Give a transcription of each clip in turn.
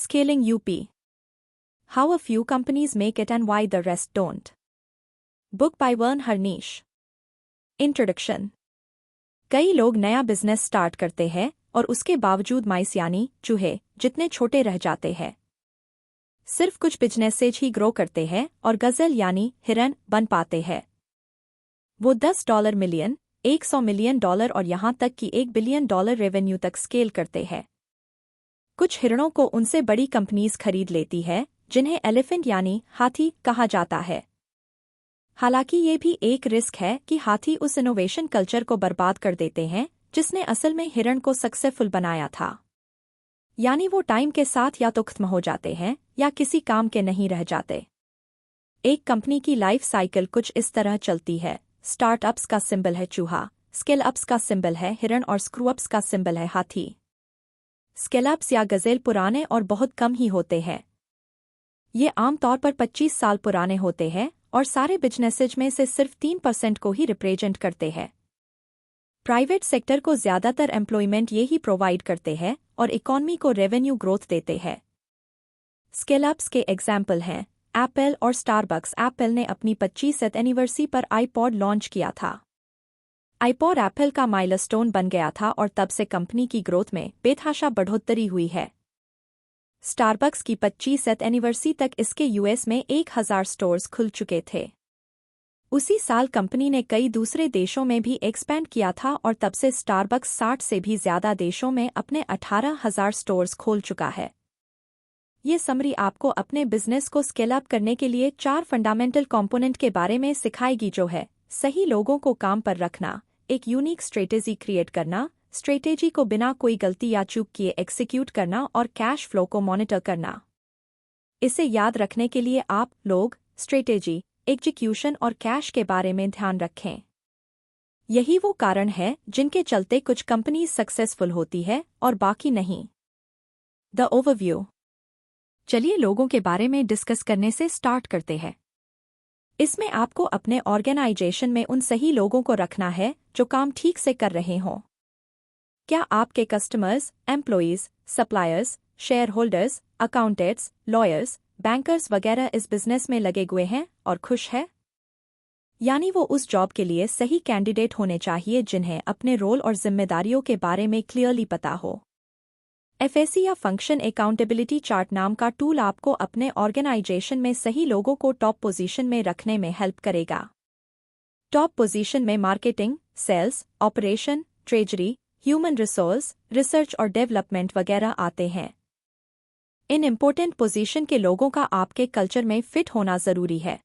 Scaling UP. How a few companies make it and why the rest don't. Book by Vern Harnish. Introduction. कई लोग नया business start करते हैं और उसके बावजूद माइस यानी चूहे जितने छोटे रह जाते हैं। सिर्फ कुछ बिजनेसेज ही ग्रो करते हैं और गजल यानी हिरन बन पाते हैं। वो $10 मिलियन, $100 मिलियन और यहाँ तक कि $1 बिलियन रेवेन्यू तक स्केल करते हैं। कुछ हिरणों को उनसे बड़ी कंपनीज खरीद लेती है जिन्हें एलिफेंट यानी हाथी कहा जाता है। हालांकि ये भी एक रिस्क है कि हाथी उस इनोवेशन कल्चर को बर्बाद कर देते हैं जिसने असल में हिरण को सक्सेसफुल बनाया था। यानी वो टाइम के साथ या तो खत्म हो जाते हैं या किसी काम के नहीं रह जाते। एक कंपनी की लाइफ साइकिल कुछ इस तरह चलती है। स्टार्टअप्स का सिंबल है चूहा, स्केल अप्स का सिंबल है हिरण और स्क्रूअप्स का सिंबल है हाथी। स्केल-अप्स या गजेल पुराने और बहुत कम ही होते हैं। ये आमतौर पर 25 साल पुराने होते हैं और सारे बिजनेसेज में से सिर्फ 3% को ही रिप्रेजेंट करते हैं। प्राइवेट सेक्टर को ज़्यादातर एम्प्लॉयमेंट ये ही प्रोवाइड करते हैं और इकॉनमी को रेवेन्यू ग्रोथ देते हैं। स्केल-अप्स के एग्जाम्पल हैं एप्पल और स्टारबक्स। एप्पल ने अपनी 25वीं एनिवर्सरी पर आईपॉड लॉन्च किया था। आईपॉड एप्पल का माइलस्टोन बन गया था और तब से कंपनी की ग्रोथ में बेतहाशा बढ़ोतरी हुई है। स्टारबक्स की 25वीं एनिवर्सरी तक इसके यूएस में 1000 स्टोर्स खुल चुके थे। उसी साल कंपनी ने कई दूसरे देशों में भी एक्सपैंड किया था और तब से स्टारबक्स 60 से भी ज़्यादा देशों में अपने 18,000 स्टोर्स खोल चुका है। ये समरी आपको अपने बिजनेस को स्केल अप करने के लिए 4 फंडामेंटल कंपोनेंट के बारे में सिखाएगी, जो है सही लोगों को काम पर रखना, एक यूनिक स्ट्रेटेजी क्रिएट करना, स्ट्रेटेजी को बिना कोई गलती या चूक किए एक्सिक्यूट करना और कैश फ्लो को मॉनिटर करना। इसे याद रखने के लिए आप लोग, स्ट्रेटेजी, एग्जीक्यूशन और कैश के बारे में ध्यान रखें। यही वो कारण है जिनके चलते कुछ कंपनी सक्सेसफुल होती है और बाकी नहीं। The overview. चलिए लोगों के बारे में डिस्कस करने से स्टार्ट करते हैं। इसमें आपको अपने ऑर्गेनाइजेशन में उन सही लोगों को रखना है जो काम ठीक से कर रहे हों। क्या आपके customers, employees, suppliers, share holders, accountants, lawyers, bankers वगैरह इस बिजनेस में लगे हुए हैं और खुश है? यानी वो उस जॉब के लिए सही कैंडिडेट होने चाहिए जिन्हें अपने रोल और जिम्मेदारियों के बारे में क्लियरली पता हो। एफएसी या फंक्शन अकाउंटेबिलिटी चार्ट नाम का टूल आपको अपने ऑर्गेनाइजेशन में सही लोगों को टॉप पोजीशन में रखने में हेल्प करेगा। टॉप पोजीशन में marketing, sales, operation, treasury, human resource, research और डेवलपमेंट वगैरह आते हैं। इन इम्पोर्टेंट पोजीशन के लोगों का आपके कल्चर में फिट होना जरूरी है।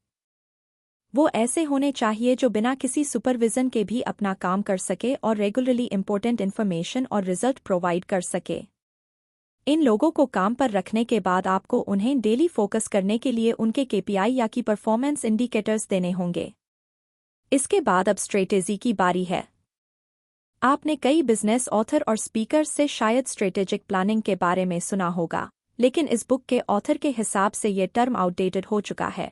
वो ऐसे होने चाहिए जो बिना किसी सुपरविजन के भी अपना काम कर सके और रेगुलरली इम्पोर्टेंट इन्फॉर्मेशन और रिजल्ट प्रोवाइड कर सके। इन लोगों को काम पर रखने के बाद आपको उन्हें डेली फोकस करने के लिए उनके केपीआई या की परफॉर्मेंस इंडिकेटर्स देने होंगे। इसके बाद अब स्ट्रेटेजी की बारी है। आपने कई बिजनेस ऑथर और स्पीकर्स से शायद स्ट्रेटेजिक प्लानिंग के बारे में सुना होगा, लेकिन इस बुक के ऑथर के हिसाब से ये टर्म आउटडेटेड हो चुका है।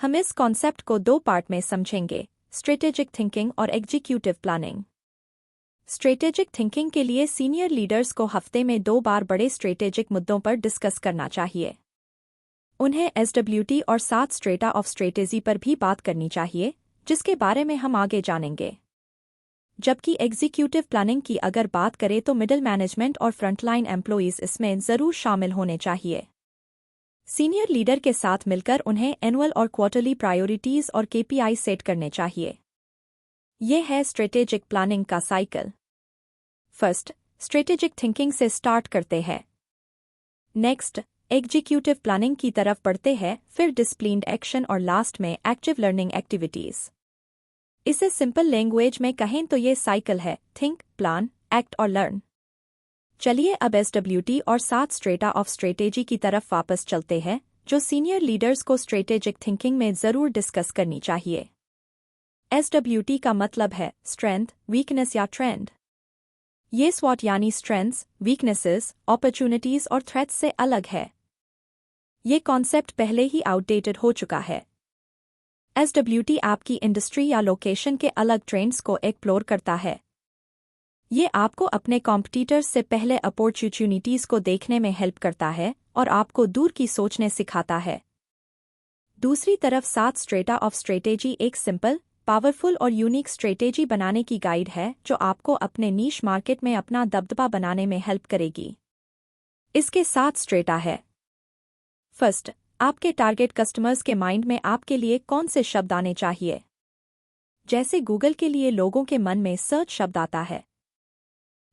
हम इस कॉन्सेप्ट को 2 पार्ट में समझेंगे, स्ट्रेटेजिक थिंकिंग और एग्जीक्यूटिव प्लानिंग। स्ट्रेटेजिक थिंकिंग के लिए सीनियर लीडर्स को हफ्ते में 2 बार बड़े स्ट्रेटेजिक मुद्दों पर डिस्कस करना चाहिए। उन्हें एसडब्ल्यूटी और 7 स्ट्रेटा ऑफ स्ट्रेटेजी पर भी बात करनी चाहिए, जिसके बारे में हम आगे जानेंगे। जबकि एग्जीक्यूटिव प्लानिंग की अगर बात करें तो मिडिल मैनेजमेंट और फ्रंटलाइन एम्प्लॉइज इसमें जरूर शामिल होने चाहिए। सीनियर लीडर के साथ मिलकर उन्हें एनुअल और क्वार्टरली प्रायोरिटीज और केपीआई सेट करने चाहिए। यह है स्ट्रेटेजिक प्लानिंग का साइकिल। फर्स्ट, स्ट्रेटेजिक थिंकिंग से स्टार्ट करते हैं। नेक्स्ट, एग्जीक्यूटिव प्लानिंग की तरफ बढ़ते हैं, फिर डिसिप्लिन्ड एक्शन और लास्ट में एक्टिव लर्निंग एक्टिविटीज। इसे सिंपल लैंग्वेज में कहें तो ये साइकिल है, थिंक, प्लान, एक्ट और लर्न। चलिए अब एसडब्ल्यूटी और 7 स्ट्रेटा ऑफ स्ट्रेटेजी की तरफ वापस चलते हैं, जो सीनियर लीडर्स को स्ट्रेटेजिक थिंकिंग में जरूर डिस्कस करनी चाहिए। एसडब्ल्यूटी का मतलब है स्ट्रेंथ, वीकनेस या ट्रेंड। ये स्वॉट यानी स्ट्रेंथ्स, वीकनेसेस, अपॉर्चुनिटीज और थ्रेट्स से अलग है। ये कॉन्सेप्ट पहले ही आउटडेटेड हो चुका है। एसडब्ल्यूटी आपकी इंडस्ट्री या लोकेशन के अलग ट्रेंड्स को एक्सप्लोर करता है। ये आपको अपने कॉम्पिटिटर्स से पहले अपॉर्चुनिटीज़ को देखने में हेल्प करता है और आपको दूर की सोचने सिखाता है। दूसरी तरफ 7 स्ट्रेटा ऑफ स्ट्रेटेजी एक सिंपल, पावरफुल और यूनिक स्ट्रेटेजी बनाने की गाइड है जो आपको अपने नीश मार्केट में अपना दबदबा बनाने में हेल्प करेगी। इसके 7 स्ट्रेटा है। फर्स्ट, आपके टारगेट कस्टमर्स के माइंड में आपके लिए कौन से शब्द आने चाहिए? जैसे गूगल के लिए लोगों के मन में सर्च शब्द आता है।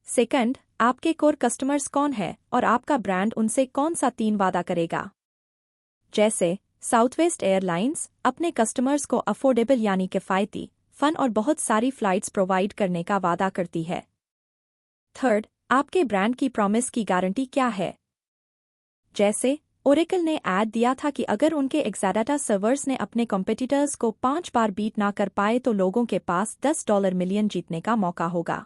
सेकंड, आपके कोर कस्टमर्स कौन है और आपका ब्रांड उनसे कौन सा 3 वादा करेगा? जैसे साउथवेस्ट एयरलाइंस अपने कस्टमर्स को अफोर्डेबल यानी किफ़ायती, फन और बहुत सारी फ्लाइट्स प्रोवाइड करने का वादा करती है। थर्ड, आपके ब्रांड की प्रॉमिस की गारंटी क्या है? जैसे ओरेकल ने ऐड दिया था कि अगर उनके एक्साडाटा सर्वर्स ने अपने कॉम्पिटिटर्स को 5 बार बीट ना कर पाए तो लोगों के पास $10 मिलियन जीतने का मौका होगा।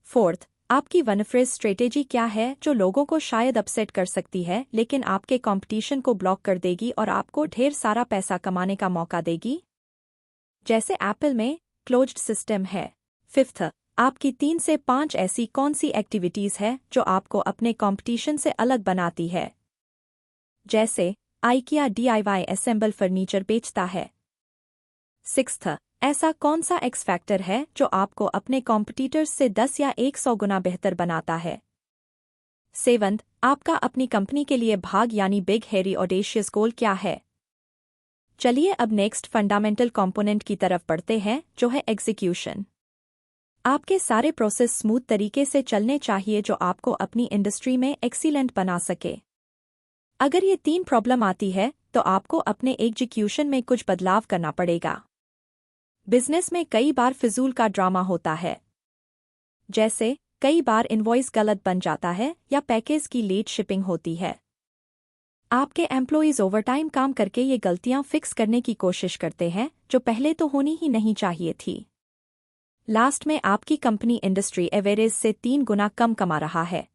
फोर्थ, आपकी वनफ्रेज स्ट्रेटेजी क्या है जो लोगों को शायद अपसेट कर सकती है लेकिन आपके कंपटीशन को ब्लॉक कर देगी और आपको ढेर सारा पैसा कमाने का मौका देगी? जैसे एप्पल में क्लोज्ड सिस्टम है। फिफ्थ, आपकी 3 से 5 ऐसी कौन सी एक्टिविटीज़ है जो आपको अपने कंपटीशन से अलग बनाती है? जैसे आइकिया DIY असेंबल फर्नीचर बेचता है। सिक्स्थ, ऐसा कौन सा एक्स फैक्टर है जो आपको अपने कॉम्पिटिटर्स से 10 या 100 गुना बेहतर बनाता है? सेवंथ, आपका अपनी कंपनी के लिए भाग यानी बिग हेरी ऑडेशियस गोल क्या है? चलिए अब नेक्स्ट फंडामेंटल कंपोनेंट की तरफ बढ़ते हैं जो है एग्जीक्यूशन। आपके सारे प्रोसेस स्मूथ तरीके से चलने चाहिए जो आपको अपनी इंडस्ट्री में एक्सीलेंट बना सके। अगर ये 3 प्रॉब्लम आती है तो आपको अपने एग्जीक्यूशन में कुछ बदलाव करना पड़ेगा। बिजनेस में कई बार फिजूल का ड्रामा होता है। जैसे कई बार इनवॉइस गलत बन जाता है या पैकेज की लेट शिपिंग होती है। आपके एम्प्लॉइज ओवरटाइम काम करके ये गलतियां फिक्स करने की कोशिश करते हैं जो पहले तो होनी ही नहीं चाहिए थी। लास्ट में आपकी कंपनी इंडस्ट्री एवरेज से 3 गुना कम कमा रहा है।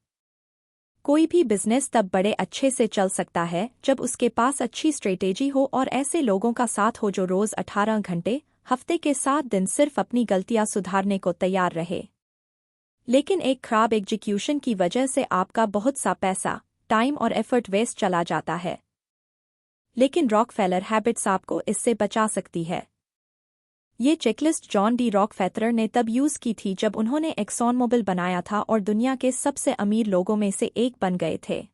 कोई भी बिजनेस तब बड़े अच्छे से चल सकता है जब उसके पास अच्छी स्ट्रेटेजी हो और ऐसे लोगों का साथ हो जो रोज 18 घंटे हफ्ते के 7 दिन सिर्फ अपनी गलतियां सुधारने को तैयार रहे। लेकिन एक खराब एग्जीक्यूशन की वजह से आपका बहुत सा पैसा, टाइम और एफर्ट वेस्ट चला जाता है। लेकिन रॉकफेलर हैबिट्स आपको इससे बचा सकती है। ये चेकलिस्ट जॉन डी रॉकफेलर ने तब यूज की थी जब उन्होंने एक्सॉन मोबिल बनाया था और दुनिया के सबसे अमीर लोगों में से एक बन गए थे।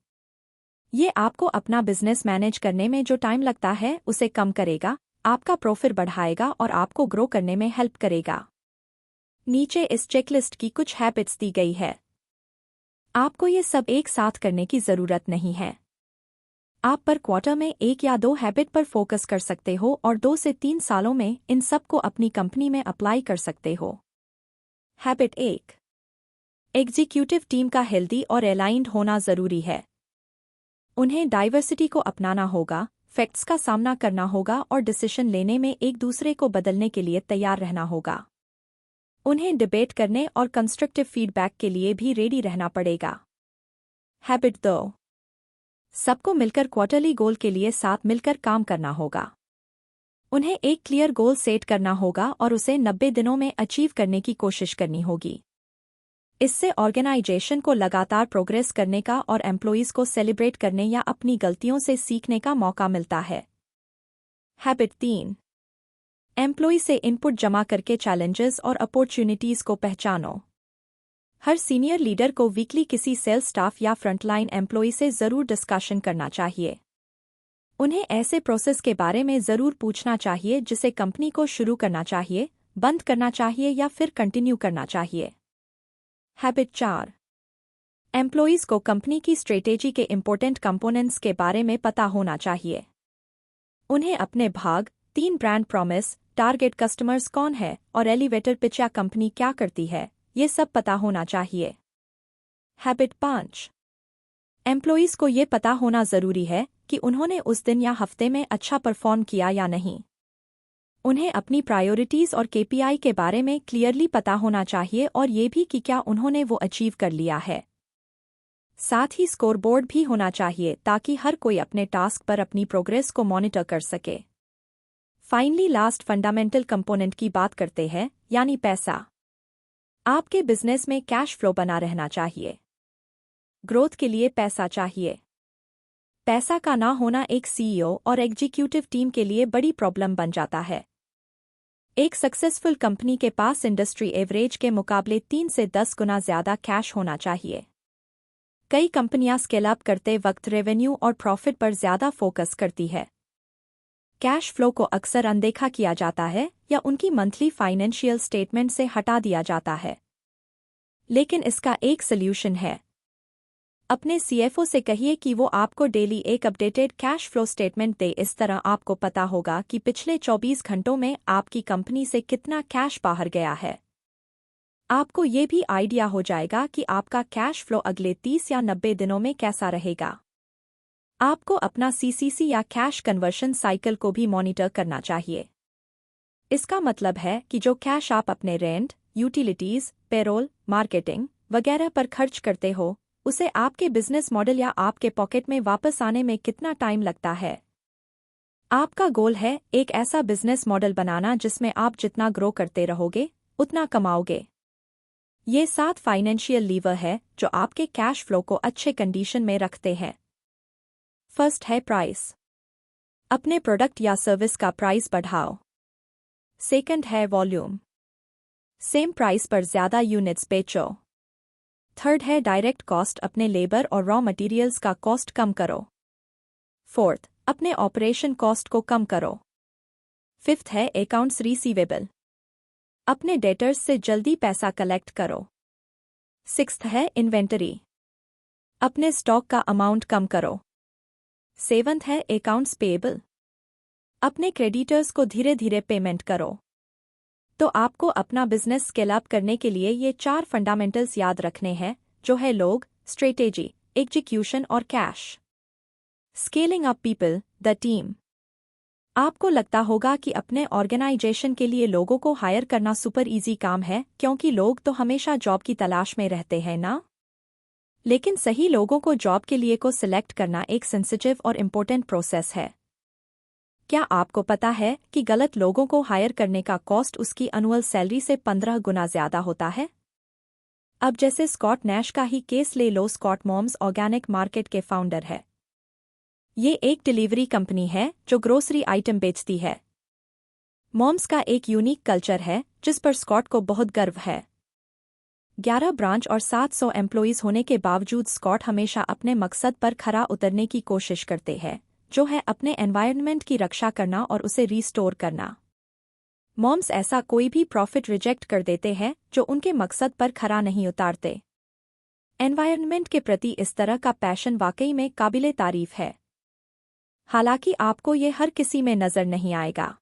ये आपको अपना बिजनेस मैनेज करने में जो टाइम लगता है उसे कम करेगा, आपका प्रॉफिट बढ़ाएगा और आपको ग्रो करने में हेल्प करेगा। नीचे इस चेकलिस्ट की कुछ हैबिट्स दी गई है। आपको ये सब एक साथ करने की जरूरत नहीं है। आप पर क्वार्टर में 1 या 2 हैबिट पर फोकस कर सकते हो और 2 से 3 सालों में इन सब को अपनी कंपनी में अप्लाई कर सकते हो। हैबिट 1, एग्जीक्यूटिव टीम का हेल्दी और अलाइंड होना जरूरी है। उन्हें डाइवर्सिटी को अपनाना होगा, फैक्ट्स का सामना करना होगा और डिसीजन लेने में एक दूसरे को बदलने के लिए तैयार रहना होगा। उन्हें डिबेट करने और कंस्ट्रक्टिव फीडबैक के लिए भी रेडी रहना पड़ेगा। हैबिट 2, सबको मिलकर क्वार्टरली गोल के लिए साथ मिलकर काम करना होगा। उन्हें एक क्लियर गोल सेट करना होगा और उसे 90 दिनों में अचीव करने की कोशिश करनी होगी। इससे ऑर्गेनाइजेशन को लगातार प्रोग्रेस करने का और एम्प्लॉइज को सेलिब्रेट करने या अपनी गलतियों से सीखने का मौका मिलता है। हैबिट 3, एम्प्लॉय से इनपुट जमा करके चैलेंजेस और अपॉर्चुनिटीज को पहचानो। हर सीनियर लीडर को वीकली किसी सेल्स स्टाफ या फ्रंटलाइन एम्प्लॉय से जरूर डिस्कशन करना चाहिए। उन्हें ऐसे प्रोसेस के बारे में जरूर पूछना चाहिए जिसे कंपनी को शुरू करना चाहिए, बंद करना चाहिए या फिर कंटिन्यू करना चाहिए। हैबिट 4, एम्प्लॉइज को कंपनी की स्ट्रेटेजी के इम्पोर्टेंट कंपोनेंट्स के बारे में पता होना चाहिए। उन्हें अपने भाग, 3 ब्रांड प्रॉमिस, टारगेट कस्टमर्स कौन है और एलिवेटर पिच या कंपनी क्या करती है, ये सब पता होना चाहिए। हैबिट 5, एम्प्लॉइज को ये पता होना जरूरी है कि उन्होंने उस दिन या हफ्ते में अच्छा परफॉर्म किया या नहीं। उन्हें अपनी प्रायोरिटीज और KPI के बारे में क्लियरली पता होना चाहिए और ये भी कि क्या उन्होंने वो अचीव कर लिया है। साथ ही स्कोरबोर्ड भी होना चाहिए ताकि हर कोई अपने टास्क पर अपनी प्रोग्रेस को मॉनिटर कर सके। फाइनली लास्ट फंडामेंटल कंपोनेंट की बात करते हैं, यानी पैसा। आपके बिजनेस में कैश फ्लो बना रहना चाहिए। ग्रोथ के लिए पैसा चाहिए। पैसा का ना होना एक सीईओ और एग्जीक्यूटिव टीम के लिए बड़ी प्रॉब्लम बन जाता है। एक सक्सेसफुल कंपनी के पास इंडस्ट्री एवरेज के मुकाबले 3 से 10 गुना ज्यादा कैश होना चाहिए। कई कंपनियां स्केल अप करते वक्त रेवेन्यू और प्रॉफिट पर ज्यादा फोकस करती है। कैश फ्लो को अक्सर अनदेखा किया जाता है या उनकी मंथली फाइनेंशियल स्टेटमेंट से हटा दिया जाता है। लेकिन इसका एक सॉल्यूशन है। अपने सीएफओ से कहिए कि वो आपको डेली एक अपडेटेड कैश फ्लो स्टेटमेंट दे। इस तरह आपको पता होगा कि पिछले 24 घंटों में आपकी कंपनी से कितना कैश बाहर गया है। आपको ये भी आइडिया हो जाएगा कि आपका कैश फ्लो अगले 30 या 90 दिनों में कैसा रहेगा। आपको अपना सीसीसी या कैश कन्वर्शन साइकिल को भी मॉनिटर करना चाहिए। इसका मतलब है कि जो कैश आप अपने रेंट, यूटिलिटीज, पेरोल, मार्केटिंग वगैरह पर खर्च करते हो, उसे आपके बिजनेस मॉडल या आपके पॉकेट में वापस आने में कितना टाइम लगता है। आपका गोल है एक ऐसा बिजनेस मॉडल बनाना जिसमें आप जितना ग्रो करते रहोगे उतना कमाओगे। ये 7 फाइनेंशियल लीवर है जो आपके कैश फ्लो को अच्छे कंडीशन में रखते हैं। फर्स्ट है प्राइस। अपने प्रोडक्ट या सर्विस का प्राइस बढ़ाओ। सेकंड है वॉल्यूम। सेम प्राइस पर ज्यादा यूनिट्स बेचो। थर्ड है डायरेक्ट कॉस्ट। अपने लेबर और रॉ मटेरियल्स का कॉस्ट कम करो। फोर्थ, अपने ऑपरेशन कॉस्ट को कम करो। फिफ्थ है अकाउंट्स रिसीवेबल। अपने डेटर्स से जल्दी पैसा कलेक्ट करो। सिक्स्थ है इन्वेंटरी। अपने स्टॉक का अमाउंट कम करो। सेवंथ है अकाउंट्स पेएबल। अपने क्रेडिटर्स को धीरे धीरे पेमेंट करो। तो आपको अपना बिजनेस स्केल अप करने के लिए ये 4 फंडामेंटल्स याद रखने हैं, जो है लोग, स्ट्रेटेजी, एग्जीक्यूशन और cash. Scaling up people, the team. आपको लगता होगा कि अपने ऑर्गेनाइजेशन के लिए लोगों को हायर करना सुपर इजी काम है, क्योंकि लोग तो हमेशा जॉब की तलाश में रहते हैं ना। लेकिन सही लोगों को जॉब के लिए को सिलेक्ट करना एक सेंसिटिव और इम्पोर्टेंट प्रोसेस है। क्या आपको पता है कि गलत लोगों को हायर करने का कॉस्ट उसकी एनुअल सैलरी से 15 गुना ज्यादा होता है? अब जैसे स्कॉट नैश का ही केस ले लो। स्कॉट मॉम्स ऑर्गेनिक मार्केट के फाउंडर है। ये एक डिलीवरी कंपनी है जो ग्रोसरी आइटम बेचती है। मॉम्स का एक यूनिक कल्चर है जिस पर स्कॉट को बहुत गर्व है। 11 ब्रांच और 700 एम्प्लॉइज होने के बावजूद स्कॉट हमेशा अपने मकसद पर खरा उतरने की कोशिश करते हैं, जो है अपने एनवायरनमेंट की रक्षा करना और उसे रीस्टोर करना। मॉम्स ऐसा कोई भी प्रॉफिट रिजेक्ट कर देते हैं जो उनके मकसद पर खरा नहीं उतारते। एनवायरनमेंट के प्रति इस तरह का पैशन वाकई में काबिले तारीफ है। हालांकि आपको ये हर किसी में नजर नहीं आएगा।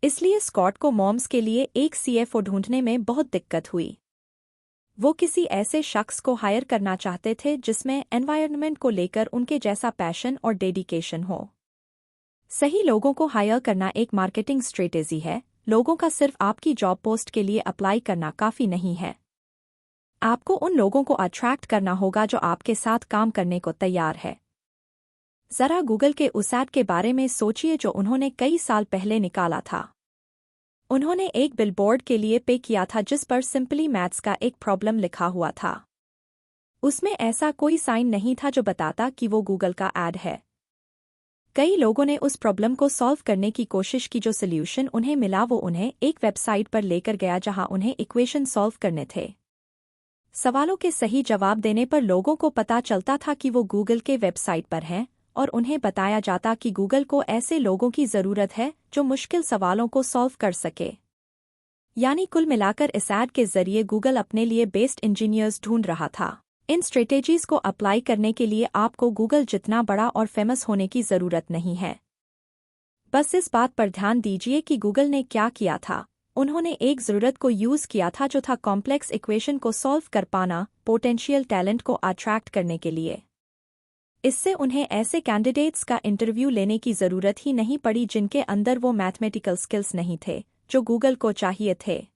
इसलिए स्कॉट को मॉम्स के लिए एक सीएफओ ढूंढने में बहुत दिक्कत हुई। वो किसी ऐसे शख्स को हायर करना चाहते थे जिसमें एनवायरनमेंट को लेकर उनके जैसा पैशन और डेडिकेशन हो। सही लोगों को हायर करना एक मार्केटिंग स्ट्रेटेजी है। लोगों का सिर्फ आपकी जॉब पोस्ट के लिए अप्लाई करना काफी नहीं है। आपको उन लोगों को अट्रैक्ट करना होगा जो आपके साथ काम करने को तैयार है। जरा गूगल के उस ऐड के बारे में सोचिए जो उन्होंने कई साल पहले निकाला था। उन्होंने एक बिलबोर्ड के लिए पे किया था जिस पर सिंपली मैथ्स का एक प्रॉब्लम लिखा हुआ था। उसमें ऐसा कोई साइन नहीं था जो बताता कि वो गूगल का ऐड है। कई लोगों ने उस प्रॉब्लम को सॉल्व करने की कोशिश की। जो सॉल्यूशन उन्हें मिला वो उन्हें एक वेबसाइट पर लेकर गया जहां उन्हें इक्वेशन सॉल्व करने थे। सवालों के सही जवाब देने पर लोगों को पता चलता था कि वो गूगल के वेबसाइट पर हैं, और उन्हें बताया जाता कि गूगल को ऐसे लोगों की जरूरत है जो मुश्किल सवालों को सॉल्व कर सके। यानी कुल मिलाकर इस ऐड के जरिए गूगल अपने लिए बेस्ट इंजीनियर्स ढूंढ रहा था। इन स्ट्रेटेजीज को अप्लाई करने के लिए आपको गूगल जितना बड़ा और फेमस होने की जरूरत नहीं है। बस इस बात पर ध्यान दीजिए कि गूगल ने क्या किया था। उन्होंने एक जरूरत को यूज किया था जो था कॉम्प्लेक्स इक्वेशन को सॉल्व कर पाना, पोटेंशियल टैलेंट को अट्रैक्ट करने के लिए। इससे उन्हें ऐसे कैंडिडेट्स का इंटरव्यू लेने की जरूरत ही नहीं पड़ी जिनके अंदर वो मैथमेटिकल स्किल्स नहीं थे जो गूगल को चाहिए थे।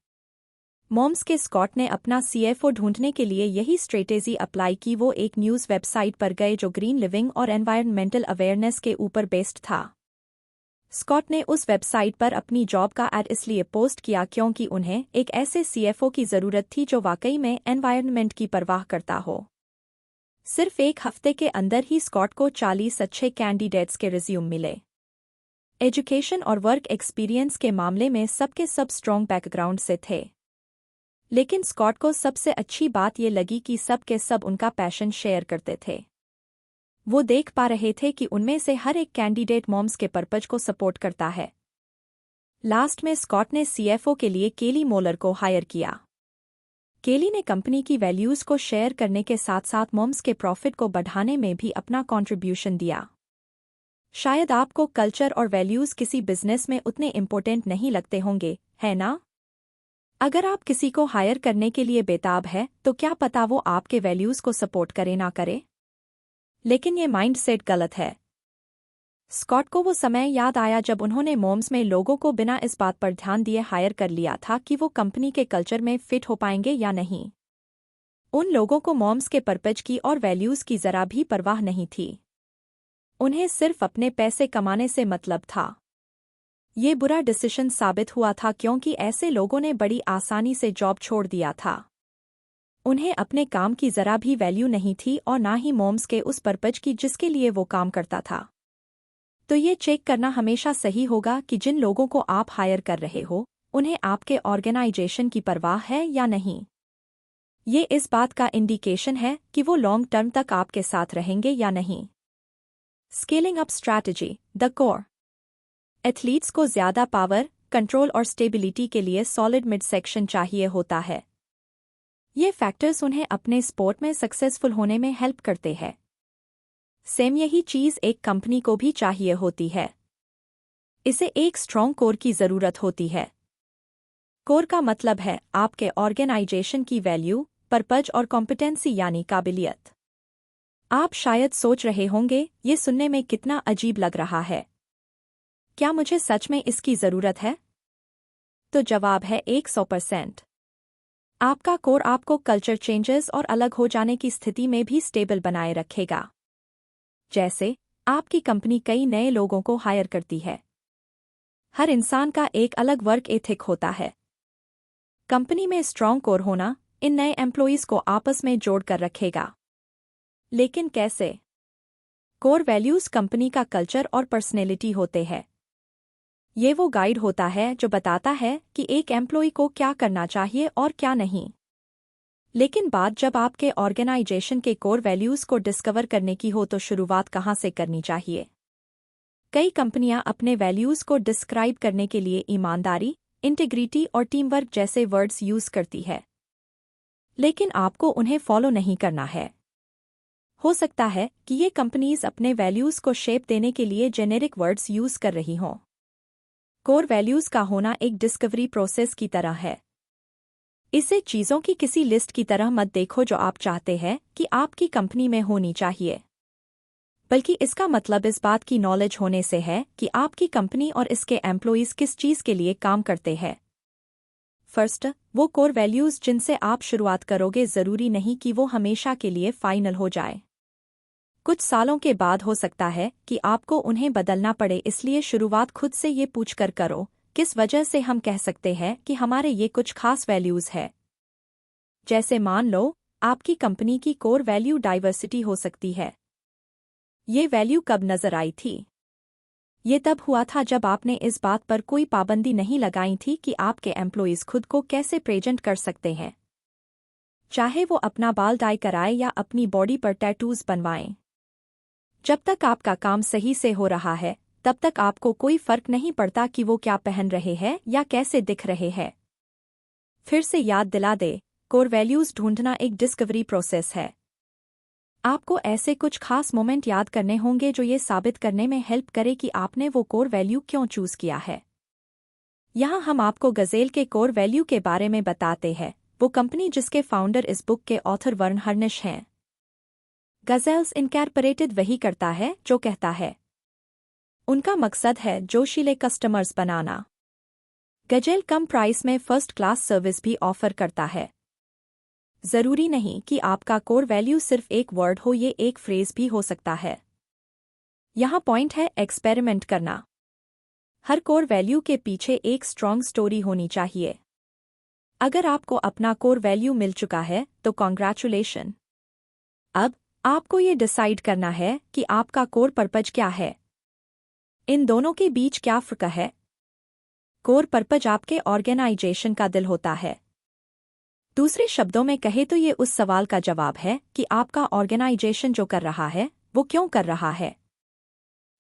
मॉम्स के स्कॉट ने अपना सीएफओ ढूंढने के लिए यही स्ट्रेटेजी अप्लाई की। वो एक न्यूज़ वेबसाइट पर गए जो ग्रीन लिविंग और एनवायरनमेंटल अवेयरनेस के ऊपर बेस्ड था। स्कॉट ने उस वेबसाइट पर अपनी जॉब का एड इसलिए पोस्ट किया क्योंकि उन्हें एक ऐसे सीएफओ की जरूरत थी जो वाकई में एनवायरनमेंट की परवाह करता हो। सिर्फ एक हफ्ते के अंदर ही स्कॉट को 40 अच्छे कैंडिडेट्स के रिज्यूम मिले। एजुकेशन और वर्क एक्सपीरियंस के मामले में सबके सब स्ट्रॉन्ग बैकग्राउंड से थे। लेकिन स्कॉट को सबसे अच्छी बात ये लगी कि सब के सब उनका पैशन शेयर करते थे। वो देख पा रहे थे कि उनमें से हर एक कैंडिडेट मॉम्स के पर्पज को सपोर्ट करता है। लास्ट में स्कॉट ने सीएफओ के लिए केली मोलर को हायर किया। केली ने कंपनी की वैल्यूज को शेयर करने के साथ साथ मॉम्स के प्रॉफिट को बढ़ाने में भी अपना कंट्रीब्यूशन दिया। शायद आपको कल्चर और वैल्यूज किसी बिजनेस में उतने इम्पोर्टेंट नहीं लगते होंगे, है ना? अगर आप किसी को हायर करने के लिए बेताब है तो क्या पता वो आपके वैल्यूज को सपोर्ट करे ना करे। लेकिन ये माइंडसेट गलत है। स्कॉट को वो समय याद आया जब उन्होंने मॉम्स में लोगों को बिना इस बात पर ध्यान दिए हायर कर लिया था कि वो कंपनी के कल्चर में फिट हो पाएंगे या नहीं। उन लोगों को मॉम्स के पर्पज की और वैल्यूज की जरा भी परवाह नहीं थी। उन्हें सिर्फ अपने पैसे कमाने से मतलब था। ये बुरा डिसीजन साबित हुआ था क्योंकि ऐसे लोगों ने बड़ी आसानी से जॉब छोड़ दिया था। उन्हें अपने काम की जरा भी वैल्यू नहीं थी और ना ही मॉम्स के उस पर्पज की जिसके लिए वो काम करता था। तो ये चेक करना हमेशा सही होगा कि जिन लोगों को आप हायर कर रहे हो उन्हें आपके ऑर्गेनाइजेशन की परवाह है या नहीं। ये इस बात का इंडिकेशन है कि वो लॉन्ग टर्म तक आपके साथ रहेंगे या नहीं। Scaling up strategy, the core. Athletes को ज्यादा पावर, कंट्रोल और स्टेबिलिटी के लिए सॉलिड मिड सेक्शन चाहिए होता है। ये फैक्टर्स उन्हें अपने स्पोर्ट में सक्सेसफुल होने में हेल्प करते हैं। सेम यही चीज़ एक कंपनी को भी चाहिए होती है। इसे एक स्ट्रॉन्ग कोर की ज़रूरत होती है। कोर का मतलब है आपके ऑर्गेनाइजेशन की वैल्यू, पर्पज और कॉम्पिटेंसी यानी काबिलियत। आप शायद सोच रहे होंगे ये सुनने में कितना अजीब लग रहा है। क्या मुझे सच में इसकी ज़रूरत है? तो जवाब है 100%। आपका कोर आपको कल्चर चेंजेस और अलग हो जाने की स्थिति में भी स्टेबल बनाए रखेगा। जैसे आपकी कंपनी कई नए लोगों को हायर करती है। हर इंसान का एक अलग वर्क एथिक होता है। कंपनी में स्ट्रॉन्ग कोर होना इन नए एम्प्लॉइज को आपस में जोड़कर रखेगा। लेकिन कैसे? कोर वैल्यूज कंपनी का कल्चर और पर्सनैलिटी होते हैं। ये वो गाइड होता है जो बताता है कि एक एम्प्लॉय को क्या करना चाहिए और क्या नहीं। लेकिन बात जब आपके ऑर्गेनाइजेशन के कोर वैल्यूज को डिस्कवर करने की हो तो शुरुआत कहाँ से करनी चाहिए? कई कंपनियां अपने वैल्यूज को डिस्क्राइब करने के लिए ईमानदारी, इंटीग्रिटी और टीम वर्क जैसे वर्ड्स यूज करती है। लेकिन आपको उन्हें फॉलो नहीं करना है। हो सकता है कि ये कंपनीज अपने वैल्यूज को शेप देने के लिए जेनेरिक वर्ड्स यूज कर रही हों। कोर वैल्यूज का होना एक डिस्कवरी प्रोसेस की तरह है। इसे चीज़ों की किसी लिस्ट की तरह मत देखो जो आप चाहते हैं कि आपकी कंपनी में होनी चाहिए, बल्कि इसका मतलब इस बात की नॉलेज होने से है कि आपकी कंपनी और इसके एम्प्लॉइज किस चीज़ के लिए काम करते हैं। फर्स्ट, वो कोर वैल्यूज जिनसे आप शुरुआत करोगे ज़रूरी नहीं कि वो हमेशा के लिए फाइनल हो जाए। कुछ सालों के बाद हो सकता है कि आपको उन्हें बदलना पड़े, इसलिए शुरुआत खुद से ये पूछकर करो, किस वजह से हम कह सकते हैं कि हमारे ये कुछ खास वैल्यूज है। जैसे मान लो आपकी कंपनी की कोर वैल्यू डाइवर्सिटी हो सकती है। ये वैल्यू कब नजर आई थी? ये तब हुआ था जब आपने इस बात पर कोई पाबंदी नहीं लगाई थी कि आपके एम्प्लॉइज खुद को कैसे प्रेजेंट कर सकते हैं, चाहे वो अपना बाल डाई कराए या अपनी बॉडी पर टैटूज बनवाएं। जब तक आपका काम सही से हो रहा है तब तक आपको कोई फर्क नहीं पड़ता कि वो क्या पहन रहे हैं या कैसे दिख रहे हैं। फिर से याद दिला दे, कोर वैल्यूज ढूंढना एक डिस्कवरी प्रोसेस है। आपको ऐसे कुछ खास मोमेंट याद करने होंगे जो ये साबित करने में हेल्प करे कि आपने वो कोर वैल्यू क्यों चूज किया है। यहाँ हम आपको गजेल के कोर वैल्यू के बारे में बताते हैं, वो कंपनी जिसके फाउंडर इस बुक के ऑथर वर्न हर्निश हैं। गजेल्स इनकॉर्पोरेटेड वही करता है जो कहता है। उनका मकसद है जोशीले कस्टमर्स बनाना। गजेल कम प्राइस में फर्स्ट क्लास सर्विस भी ऑफर करता है। जरूरी नहीं कि आपका कोर वैल्यू सिर्फ एक वर्ड हो, ये एक फ्रेज भी हो सकता है। यहाँ पॉइंट है एक्सपेरिमेंट करना। हर कोर वैल्यू के पीछे एक स्ट्रॉन्ग स्टोरी होनी चाहिए। अगर आपको अपना कोर वैल्यू मिल चुका है तो कॉन्ग्रेचुलेशन। अब आपको ये डिसाइड करना है कि आपका कोर पर्पज क्या है। इन दोनों के बीच क्या फ़र्क है? कोर पर्पज आपके ऑर्गेनाइजेशन का दिल होता है। दूसरे शब्दों में कहे तो ये उस सवाल का जवाब है कि आपका ऑर्गेनाइजेशन जो कर रहा है वो क्यों कर रहा है।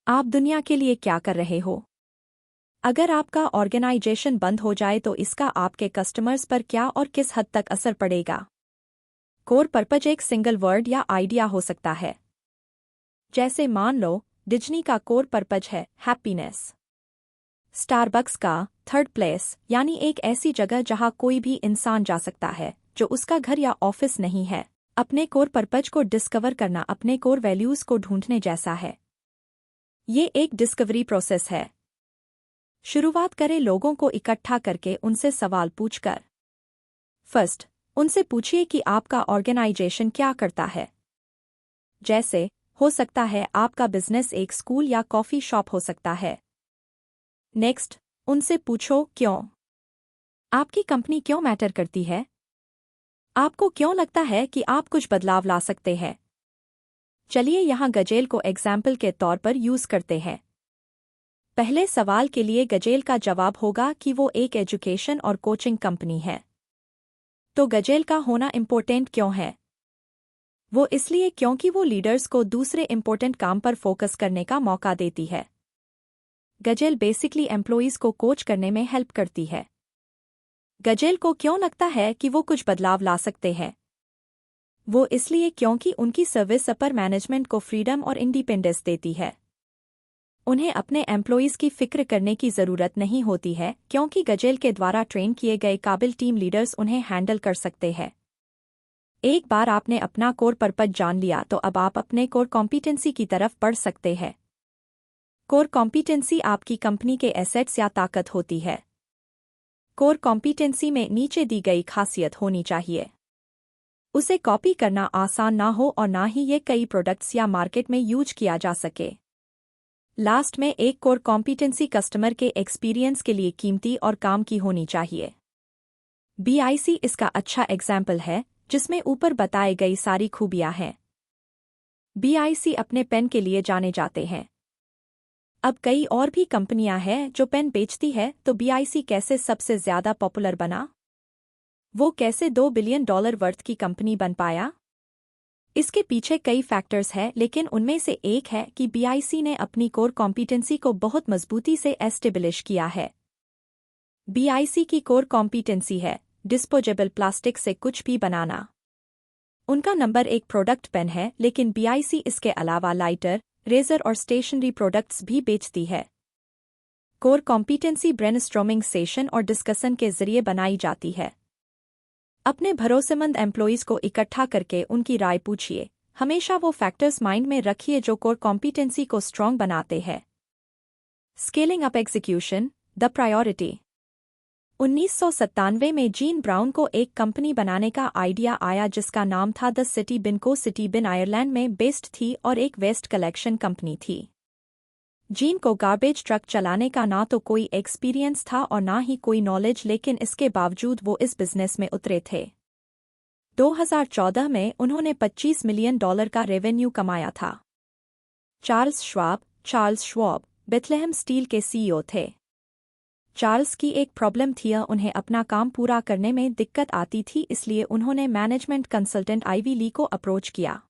आप दुनिया के लिए क्या कर रहे हो? अगर आपका ऑर्गेनाइजेशन बंद हो जाए तो इसका आपके कस्टमर्स पर क्या और किस हद तक असर पड़ेगा? कोर पर्पज एक सिंगल वर्ड या आइडिया हो सकता है। जैसे मान लो डिज्नी का कोर पर्पज है हैप्पीनेस। स्टारबक्स का थर्ड प्लेस यानी एक ऐसी जगह जहां कोई भी इंसान जा सकता है जो उसका घर या ऑफिस नहीं है। अपने कोर पर्पज को डिस्कवर करना अपने कोर वैल्यूज को ढूंढने जैसा है। ये एक डिस्कवरी प्रोसेस है। शुरुआत करें लोगों को इकट्ठा करके उनसे सवाल पूछकर। फर्स्ट, उनसे पूछिए कि आपका ऑर्गेनाइजेशन क्या करता है। जैसे हो सकता है आपका बिजनेस एक स्कूल या कॉफी शॉप हो सकता है। नेक्स्ट, उनसे पूछो क्यों। आपकी कंपनी क्यों मैटर करती है? आपको क्यों लगता है कि आप कुछ बदलाव ला सकते हैं? चलिए यहाँ गजेल को एग्जाम्पल के तौर पर यूज करते हैं। पहले सवाल के लिए गजेल का जवाब होगा कि वो एक एजुकेशन और कोचिंग कंपनी है। तो गजेल का होना इम्पोर्टेंट क्यों है? वो इसलिए क्योंकि वो लीडर्स को दूसरे इम्पोर्टेंट काम पर फोकस करने का मौका देती है। गजेल बेसिकली एम्प्लॉइज को कोच करने में हेल्प करती है। गजेल को क्यों लगता है कि वो कुछ बदलाव ला सकते हैं? वो इसलिए क्योंकि उनकी सर्विस अपर मैनेजमेंट को फ्रीडम और इंडिपेंडेंस देती है। उन्हें अपने एम्प्लॉइज की फिक्र करने की ज़रूरत नहीं होती है क्योंकि गजेल के द्वारा ट्रेन किए गए काबिल टीम लीडर्स उन्हें हैंडल कर सकते हैं। एक बार आपने अपना कोर पर्पज जान लिया तो अब आप अपने कोर कॉम्पिटेंसी की तरफ बढ़ सकते हैं। कोर कॉम्पिटेंसी आपकी कंपनी के एसेट्स या ताकत होती है। कोर कॉम्पिटेंसी में नीचे दी गई खासियत होनी चाहिए। उसे कॉपी करना आसान ना हो और ना ही ये कई प्रोडक्ट्स या मार्केट में यूज किया जा सके। लास्ट में एक कोर कॉम्पिटेंसी कस्टमर के एक्सपीरियंस के लिए कीमती और काम की होनी चाहिए। BIC इसका अच्छा एग्जाम्पल है जिसमें ऊपर बताई गई सारी खूबियां हैं। BIC अपने पेन के लिए जाने जाते हैं। अब कई और भी कंपनियां हैं जो पेन बेचती है, तो BIC कैसे सबसे ज्यादा पॉपुलर बना? वो कैसे $2 बिलियन वर्थ की कंपनी बन पाया? इसके पीछे कई फैक्टर्स हैं, लेकिन उनमें से एक है कि BIC ने अपनी कोर कॉम्पिटेंसी को बहुत मजबूती से एस्टेब्लिश किया है। BIC की कोर कॉम्पिटेंसी है डिस्पोजेबल प्लास्टिक से कुछ भी बनाना। उनका नंबर 1 प्रोडक्ट पेन है, लेकिन BIC इसके अलावा लाइटर, रेजर और स्टेशनरी प्रोडक्ट्स भी बेचती है। कोर कॉम्पिटेंसी ब्रेनस्टॉर्मिंग सेशन और डिस्कशन के जरिए बनाई जाती है। अपने भरोसेमंद एम्प्लॉइज को इकट्ठा करके उनकी राय पूछिए। हमेशा वो फैक्टर्स माइंड में रखिए जो कोर कॉम्पिटेंसी को स्ट्रॉन्ग बनाते हैं। Scaling up execution, the priority. 1997 में जीन ब्राउन को एक कंपनी बनाने का आइडिया आया जिसका नाम था द सिटी बिन को। सिटी बिन आयरलैंड में बेस्ड थी और एक वेस्ट कलेक्शन कंपनी थी। जीन को गार्बेज ट्रक चलाने का ना तो कोई एक्सपीरियंस था और ना ही कोई नॉलेज, लेकिन इसके बावजूद वो इस बिजनेस में उतरे थे। 2014 में उन्होंने $25 मिलियन का रेवेन्यू कमाया था। चार्ल्स श्वाब बेथलेहम स्टील के CEO थे। चार्ल्स की एक प्रॉब्लम थी, उन्हें अपना काम पूरा करने में दिक्कत आती थी, इसलिए उन्होंने मैनेजमेंट कंसल्टेंट आइवी ली को अप्रोच किया।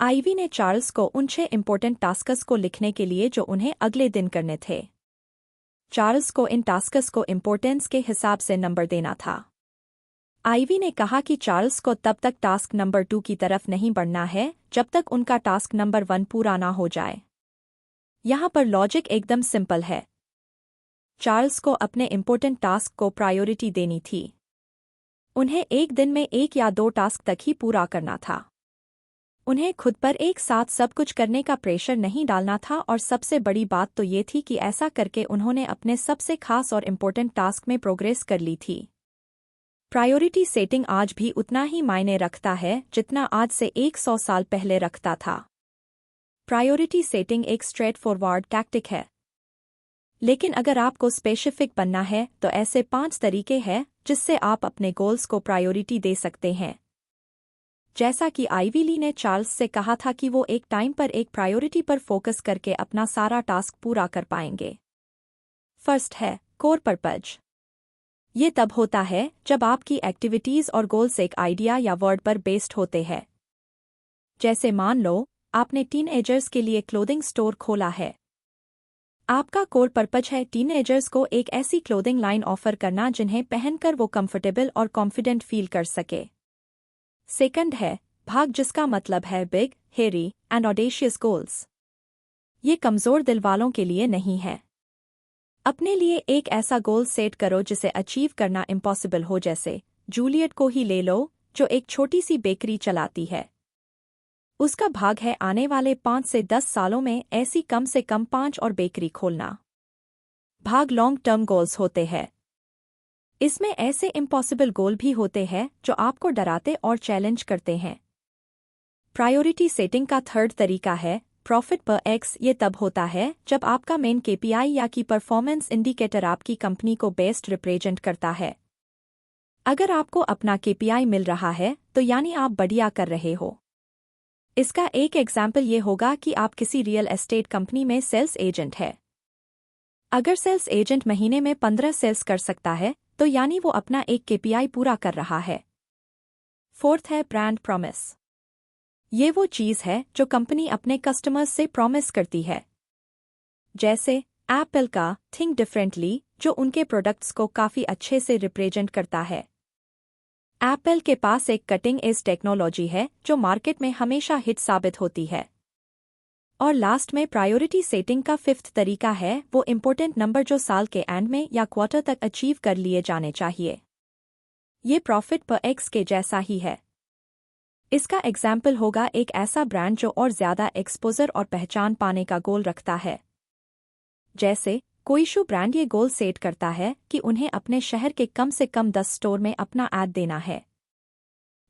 आइवी ने चार्ल्स को उन 6 इम्पोर्टेंट टास्क्स को लिखने के लिए जो उन्हें अगले दिन करने थे। चार्ल्स को इन टास्क्स को इम्पोर्टेंस के हिसाब से नंबर देना था। आइवी ने कहा कि चार्ल्स को तब तक टास्क नंबर 2 की तरफ नहीं बढ़ना है जब तक उनका टास्क नंबर 1 पूरा ना हो जाए। यहाँ पर लॉजिक एकदम सिंपल है। चार्ल्स को अपने इम्पोर्टेंट टास्क को प्रायोरिटी देनी थी। उन्हें एक दिन में 1 या 2 टास्क तक ही पूरा करना था। उन्हें खुद पर एक साथ सब कुछ करने का प्रेशर नहीं डालना था, और सबसे बड़ी बात तो ये थी कि ऐसा करके उन्होंने अपने सबसे खास और इम्पोर्टेंट टास्क में प्रोग्रेस कर ली थी। प्रायोरिटी सेटिंग आज भी उतना ही मायने रखता है जितना आज से 100 साल पहले रखता था। प्रायोरिटी सेटिंग एक स्ट्रेट फॉरवर्ड टैक्टिक है। लेकिन अगर आपको स्पेसिफिक बनना है तो ऐसे 5 तरीके हैं जिससे आप अपने गोल्स को प्रायोरिटी दे सकते हैं। जैसा कि आइवी ली ने चार्ल्स से कहा था कि वो एक टाइम पर एक प्रायोरिटी पर फोकस करके अपना सारा टास्क पूरा कर पाएंगे। फर्स्ट है कोर पर्पज। ये तब होता है जब आपकी एक्टिविटीज और गोल्स एक आइडिया या वर्ड पर बेस्ड होते हैं। जैसे मान लो आपने टीनएजर्स के लिए क्लोथिंग स्टोर खोला है। आपका कोर पर्पज है टीनएजर्स को एक ऐसी क्लोथिंग लाइन ऑफर करना जिन्हें पहनकर वो कंफर्टेबल और कॉन्फिडेंट फील कर सके। सेकंड है भाग, जिसका मतलब है बिग, हेरी एंड ऑडेशियस गोल्स। ये कमजोर दिल वालों के लिए नहीं है। अपने लिए एक ऐसा गोल सेट करो जिसे अचीव करना इम्पॉसिबल हो, जैसे जूलियट को ही ले लो जो एक छोटी सी बेकरी चलाती है। उसका भाग है आने वाले 5 से 10 सालों में ऐसी कम से कम 5 और बेकरी खोलना। भाग लॉन्ग टर्म गोल्स होते हैं। इसमें ऐसे इम्पॉसिबल गोल भी होते हैं जो आपको डराते और चैलेंज करते हैं। प्रायोरिटी सेटिंग का थर्ड तरीका है प्रॉफिट पर एक्स। ये तब होता है जब आपका मेन केपीआई या की परफॉर्मेंस इंडिकेटर आपकी कंपनी को बेस्ट रिप्रेजेंट करता है। अगर आपको अपना केपीआई मिल रहा है तो यानी आप बढ़िया कर रहे हो। इसका एक एग्जाम्पल ये होगा कि आप किसी रियल एस्टेट कंपनी में सेल्स एजेंट है। अगर सेल्स एजेंट महीने में 15 सेल्स कर सकता है तो यानी वो अपना एक केपीआई पूरा कर रहा है। फोर्थ है ब्रांड प्रॉमिस। ये वो चीज़ है जो कंपनी अपने कस्टमर्स से प्रॉमिस करती है। जैसे एप्पल का थिंक डिफरेंटली, जो उनके प्रोडक्ट्स को काफ़ी अच्छे से रिप्रेजेंट करता है। एप्पल के पास एक कटिंग एज टेक्नोलॉजी है जो मार्केट में हमेशा हिट साबित होती है। और लास्ट में प्रायोरिटी सेटिंग का फिफ्थ तरीका है वो इम्पोर्टेंट नंबर जो साल के एंड में या क्वार्टर तक अचीव कर लिए जाने चाहिए। ये प्रॉफिट पर एक्स के जैसा ही है। इसका एग्जाम्पल होगा एक ऐसा ब्रांड जो और ज्यादा एक्सपोजर और पहचान पाने का गोल रखता है। जैसे कोई शू ब्रांड ये गोल सेट करता है कि उन्हें अपने शहर के कम से कम 10 स्टोर में अपना ऐड देना है।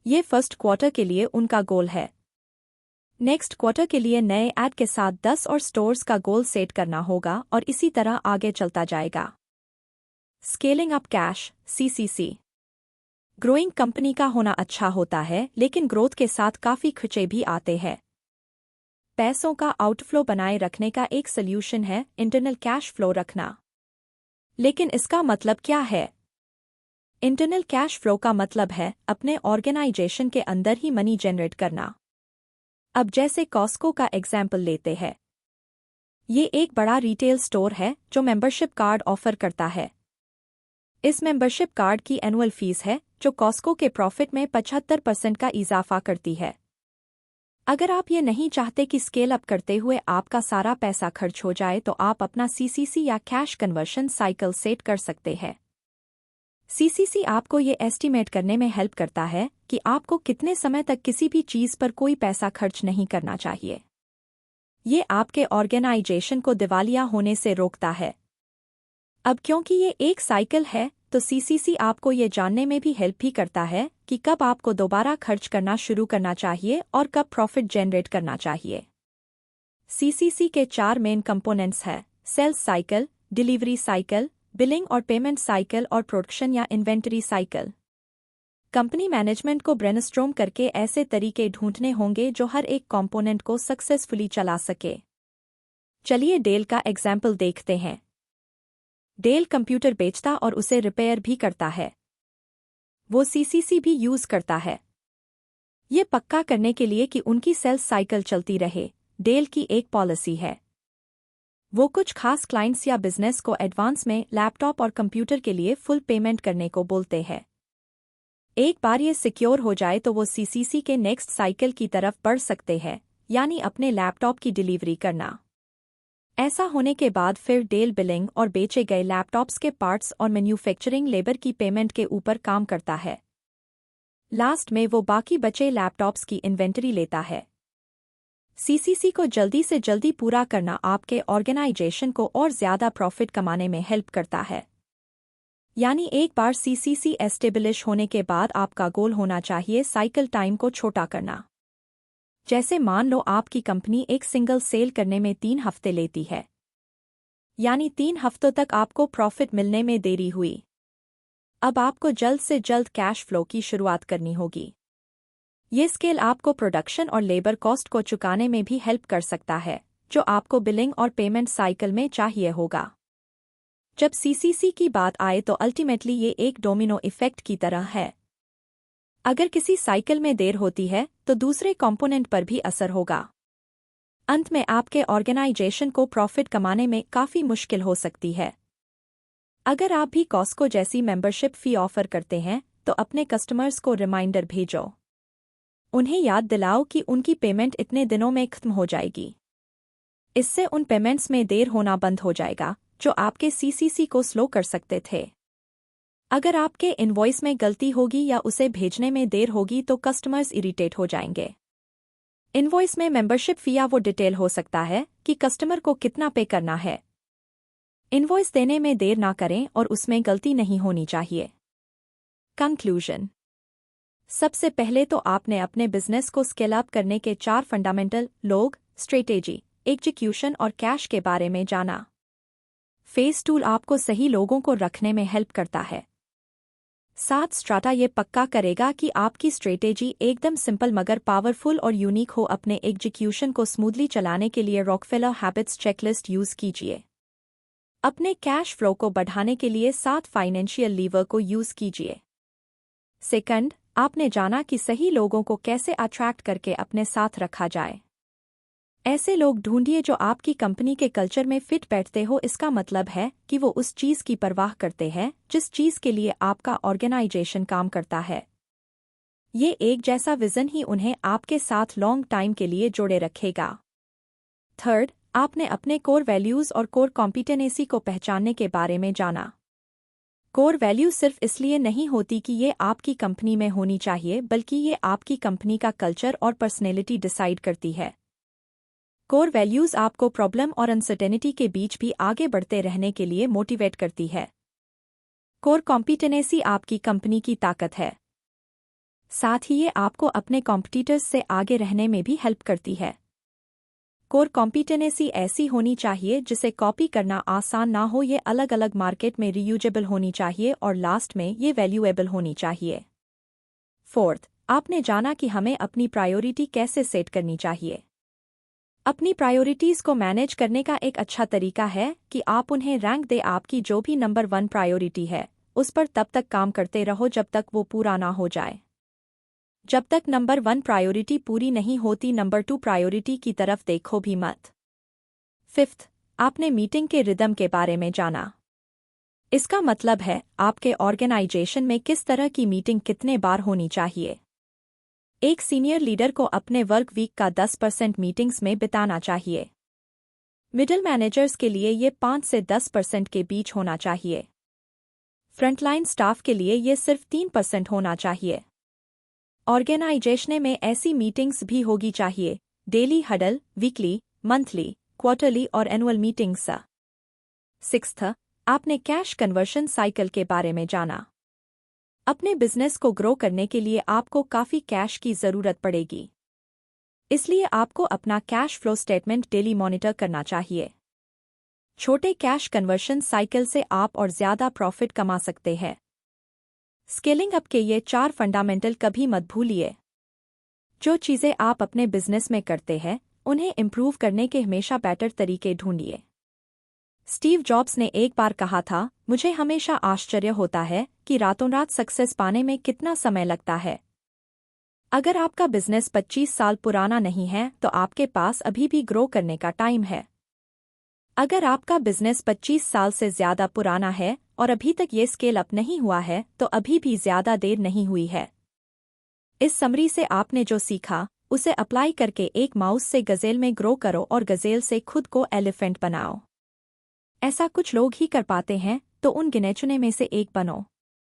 ये फर्स्ट क्वार्टर के लिए उनका गोल है। नेक्स्ट क्वार्टर के लिए नए ऐड के साथ 10 और स्टोर्स का गोल सेट करना होगा और इसी तरह आगे चलता जाएगा। Scaling up cash CCC. Growing company का होना अच्छा होता है लेकिन ग्रोथ के साथ काफ़ी खर्चे भी आते हैं। पैसों का आउटफ्लो बनाए रखने का एक सल्यूशन है इंटरनल कैश फ्लो रखना। लेकिन इसका मतलब क्या है? इंटरनल कैश फ्लो का मतलब है अपने ऑर्गेनाइजेशन के अंदर ही मनी जनरेट करना। अब जैसे कॉस्को का एग्जाम्पल लेते हैं। ये एक बड़ा रिटेल स्टोर है जो मेंबरशिप कार्ड ऑफर करता है। इस मेंबरशिप कार्ड की एनुअल फीस है जो कॉस्को के प्रॉफिट में 75% का इजाफा करती है। अगर आप ये नहीं चाहते कि स्केल अप करते हुए आपका सारा पैसा खर्च हो जाए तो आप अपना सीसीसी या कैश कन्वर्शन साइकिल सेट कर सकते हैं। सीसीसी आपको ये एस्टीमेट करने में हेल्प करता है कि आपको कितने समय तक किसी भी चीज़ पर कोई पैसा खर्च नहीं करना चाहिए। ये आपके ऑर्गेनाइजेशन को दिवालिया होने से रोकता है। अब क्योंकि ये एक साइकिल है तो सीसीसी आपको ये जानने में भी हेल्प भी करता है कि कब आपको दोबारा खर्च करना शुरू करना चाहिए और कब प्रॉफिट जनरेट करना चाहिए। सीसीसी के 4 मेन कंपोनेंट्स हैं: sales cycle, delivery cycle, billing और पेमेंट साइकिल और प्रोडक्शन या इन्वेंटरी साइकिल। कंपनी मैनेजमेंट को ब्रेनस्टॉर्म करके ऐसे तरीके ढूंढने होंगे जो हर एक कंपोनेंट को सक्सेसफुली चला सके। चलिए डेल का एग्जाम्पल देखते हैं। डेल कंप्यूटर बेचता और उसे रिपेयर भी करता है। वो सीसीसी भी यूज करता है ये पक्का करने के लिए कि उनकी सेल्स साइकिल चलती रहे। डेल की एक पॉलिसी है। वो कुछ खास क्लाइंट्स या बिजनेस को एडवांस में लैपटॉप और कंप्यूटर के लिए फुल पेमेंट करने को बोलते हैं। एक बार ये सिक्योर हो जाए तो वो सीसीसी के नेक्स्ट साइकिल की तरफ बढ़ सकते हैं, यानी अपने लैपटॉप की डिलीवरी करना। ऐसा होने के बाद फिर डेल बिलिंग और बेचे गए लैपटॉप्स के पार्ट्स और मैन्युफैक्चरिंग लेबर की पेमेंट के ऊपर काम करता है। लास्ट में वो बाकी बचे लैपटॉप्स की इन्वेंटरी लेता है। सीसीसी को जल्दी से जल्दी पूरा करना आपके ऑर्गेनाइजेशन को और ज़्यादा प्रॉफिट कमाने में हेल्प करता है। यानी एक बार सीसीसी एस्टेब्लिश होने के बाद आपका गोल होना चाहिए साइकिल टाइम को छोटा करना। जैसे मान लो आपकी कंपनी एक सिंगल सेल करने में 3 हफ्ते लेती है। यानी 3 हफ्तों तक आपको प्रॉफिट मिलने में देरी हुई। अब आपको जल्द से जल्द कैश फ्लो की शुरुआत करनी होगी। ये स्केल आपको प्रोडक्शन और लेबर कॉस्ट को चुकाने में भी हेल्प कर सकता है, जो आपको बिलिंग और पेमेंट साइकिल में चाहिए होगा। जब सीसीसी की बात आए तो अल्टीमेटली ये एक डोमिनो इफेक्ट की तरह है। अगर किसी साइकिल में देर होती है तो दूसरे कंपोनेंट पर भी असर होगा। अंत में आपके ऑर्गेनाइजेशन को प्रॉफिट कमाने में काफी मुश्किल हो सकती है। अगर आप भी कॉस्को जैसी मेंबरशिप फी ऑफर करते हैं तो अपने कस्टमर्स को रिमाइंडर भेजो। उन्हें याद दिलाओ कि उनकी पेमेंट इतने दिनों में खत्म हो जाएगी। इससे उन पेमेंट्स में देर होना बंद हो जाएगा, जो आपके सीसीसी को स्लो कर सकते थे। अगर आपके इनवॉइस में गलती होगी या उसे भेजने में देर होगी तो कस्टमर्स इरिटेट हो जाएंगे। इनवॉइस में मेंबरशिप फी या वो डिटेल हो सकता है कि कस्टमर को कितना पे करना है। इनवॉइस देने में देर ना करें और उसमें गलती नहीं होनी चाहिए। कंक्लूजन। सबसे पहले तो आपने अपने बिजनेस को स्केल अप करने के 4 फंडामेंटल लोग, स्ट्रेटेजी, एग्जीक्यूशन और कैश के बारे में जाना। फेस टूल आपको सही लोगों को रखने में हेल्प करता है। 7 स्ट्राटा ये पक्का करेगा कि आपकी स्ट्रेटेजी एकदम सिंपल मगर पावरफुल और यूनिक हो। अपने एग्जीक्यूशन को स्मूथली चलाने के लिए रॉकफेलर हैबिट्स चेकलिस्ट यूज कीजिए। अपने कैश फ्लो को बढ़ाने के लिए 7 फाइनेंशियल लीवर को यूज कीजिए। सेकंड, आपने जाना कि सही लोगों को कैसे अट्रैक्ट करके अपने साथ रखा जाए। ऐसे लोग ढूंढिए जो आपकी कंपनी के कल्चर में फिट बैठते हो। इसका मतलब है कि वो उस चीज की परवाह करते हैं जिस चीज के लिए आपका ऑर्गेनाइजेशन काम करता है। ये एक जैसा विजन ही उन्हें आपके साथ लॉन्ग टाइम के लिए जोड़े रखेगा। थर्ड, आपने अपने कोर वैल्यूज और कोर कॉम्पिटेंसी को पहचानने के बारे में जाना। कोर वैल्यू सिर्फ इसलिए नहीं होती कि ये आपकी कंपनी में होनी चाहिए, बल्कि ये आपकी कंपनी का कल्चर और पर्सनैलिटी डिसाइड करती है। कोर वैल्यूज आपको प्रॉब्लम और अनसर्टेनिटी के बीच भी आगे बढ़ते रहने के लिए मोटिवेट करती है। कोर कॉम्पिटेंसी आपकी कंपनी की ताकत है। साथ ही ये आपको अपने कॉम्पिटिटर्स से आगे रहने में भी हेल्प करती है। कोर कॉम्पिटेंसी ऐसी होनी चाहिए जिसे कॉपी करना आसान ना हो। ये अलग अलग मार्केट में रीयूजेबल होनी चाहिए और लास्ट में ये वैल्यूएबल होनी चाहिए। फोर्थ, आपने जाना कि हमें अपनी प्रायोरिटी कैसे सेट करनी चाहिए। अपनी प्रायोरिटीज को मैनेज करने का एक अच्छा तरीका है कि आप उन्हें रैंक दे। आपकी जो भी नंबर 1 प्रायोरिटी है उस पर तब तक काम करते रहो जब तक वो पूरा ना हो जाए। जब तक नंबर 1 प्रायोरिटी पूरी नहीं होती, नंबर 2 प्रायोरिटी की तरफ देखो भी मत। फिफ्थ, आपने मीटिंग के रिदम के बारे में जाना। इसका मतलब है आपके ऑर्गेनाइजेशन में किस तरह की मीटिंग कितने बार होनी चाहिए। एक सीनियर लीडर को अपने वर्क वीक का 10% मीटिंग्स में बिताना चाहिए। मिडिल मैनेजर्स के लिए ये 5 से 10% के बीच होना चाहिए। फ्रंटलाइन स्टाफ के लिए ये सिर्फ 3% होना चाहिए। ऑर्गेनाइजेशन में ऐसी मीटिंग्स भी होगी चाहिए, daily huddle, weekly, monthly, quarterly और एनुअल मीटिंग्स। सिक्स्थ, आपने कैश कन्वर्शन साइकिल के बारे में जाना। अपने बिजनेस को ग्रो करने के लिए आपको काफी कैश की जरूरत पड़ेगी, इसलिए आपको अपना cash flow statement daily monitor करना चाहिए। छोटे कैश कन्वर्शन साइकिल से आप और ज्यादा प्रॉफिट कमा सकते हैं। स्केलिंग अप के ये 4 फंडामेंटल कभी मत भूलिए। जो चीजें आप अपने बिजनेस में करते हैं उन्हें इम्प्रूव करने के हमेशा बेटर तरीके ढूंढिए। स्टीव जॉब्स ने एक बार कहा था, मुझे हमेशा आश्चर्य होता है कि रातों रात सक्सेस पाने में कितना समय लगता है। अगर आपका बिजनेस 25 साल पुराना नहीं है तो आपके पास अभी भी ग्रो करने का टाइम है। अगर आपका बिजनेस 25 साल से ज्यादा पुराना है और अभी तक ये स्केल अप नहीं हुआ है तो अभी भी ज्यादा देर नहीं हुई है। इस समरी से आपने जो सीखा उसे अप्लाई करके एक माउस से गजेल में ग्रो करो और गजेल से खुद को एलिफेंट बनाओ। ऐसा कुछ लोग ही कर पाते हैं, तो उन गिने चुने में से एक बनो।